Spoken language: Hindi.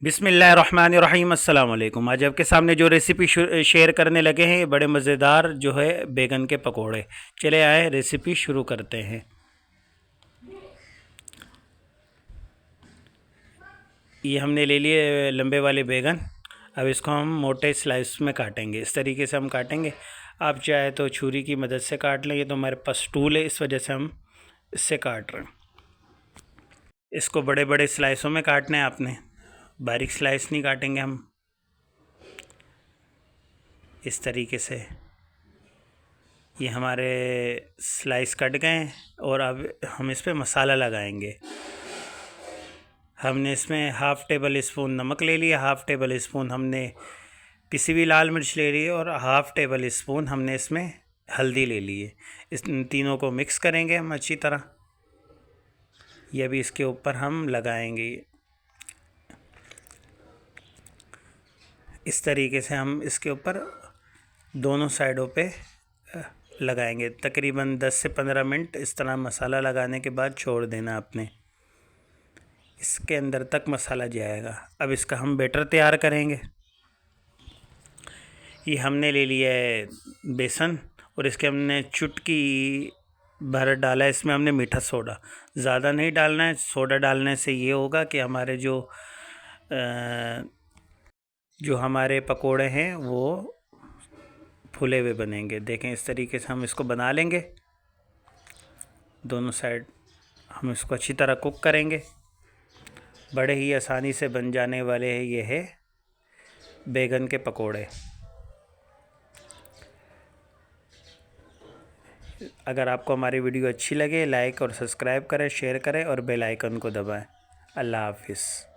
बिस्मिल्लाहिर्रहमानिर्रहीम अस्सलाम वालेकुम। आज आपके सामने जो रेसिपी शेयर करने लगे हैं ये बड़े मज़ेदार जो है बैगन के पकोड़े। चले आए रेसिपी शुरू करते हैं। ये हमने ले लिए लंबे वाले बैगन। अब इसको हम मोटे स्लाइस में काटेंगे। इस तरीके से हम काटेंगे। आप चाहे तो छुरी की मदद से काट लें। ये तो हमारे पास टूल है, इस वजह से हम इससे काट रहे हैं। इसको बड़े बड़े स्लाइसों में काटना है आपने, बारीक स्लाइस नहीं काटेंगे हम। इस तरीके से ये हमारे स्लाइस कट गए हैं और अब हम इस पर मसाला लगाएंगे। हमने इसमें हाफ़ टेबल स्पून नमक ले लिया, हाफ़ टेबल स्पून हमने पिसी हुई लाल मिर्च ले ली और हाफ़ टेबल स्पून हमने इसमें हल्दी ले ली है। इस तीनों को मिक्स करेंगे हम अच्छी तरह। ये भी इसके ऊपर हम लगाएंगे। इस तरीके से हम इसके ऊपर दोनों साइडों पे लगाएंगे। तकरीबन 10 से 15 मिनट इस तरह मसाला लगाने के बाद छोड़ देना आपने। इसके अंदर तक मसाला जाएगा। अब इसका हम बैटर तैयार करेंगे। ये हमने ले लिया है बेसन और इसके हमने चुटकी भर डाला है। इसमें हमने मीठा सोडा, ज़्यादा नहीं डालना है। सोडा डालने से ये होगा कि हमारे जो हमारे पकोड़े हैं वो फूले हुए बनेंगे। देखें, इस तरीके से हम इसको बना लेंगे। दोनों साइड हम इसको अच्छी तरह कुक करेंगे। बड़े ही आसानी से बन जाने वाले हैं ये है बैगन के पकोड़े। अगर आपको हमारी वीडियो अच्छी लगे, लाइक और सब्सक्राइब करें, शेयर करें और बेल आइकन को दबाएं। अल्लाह हाफिज़।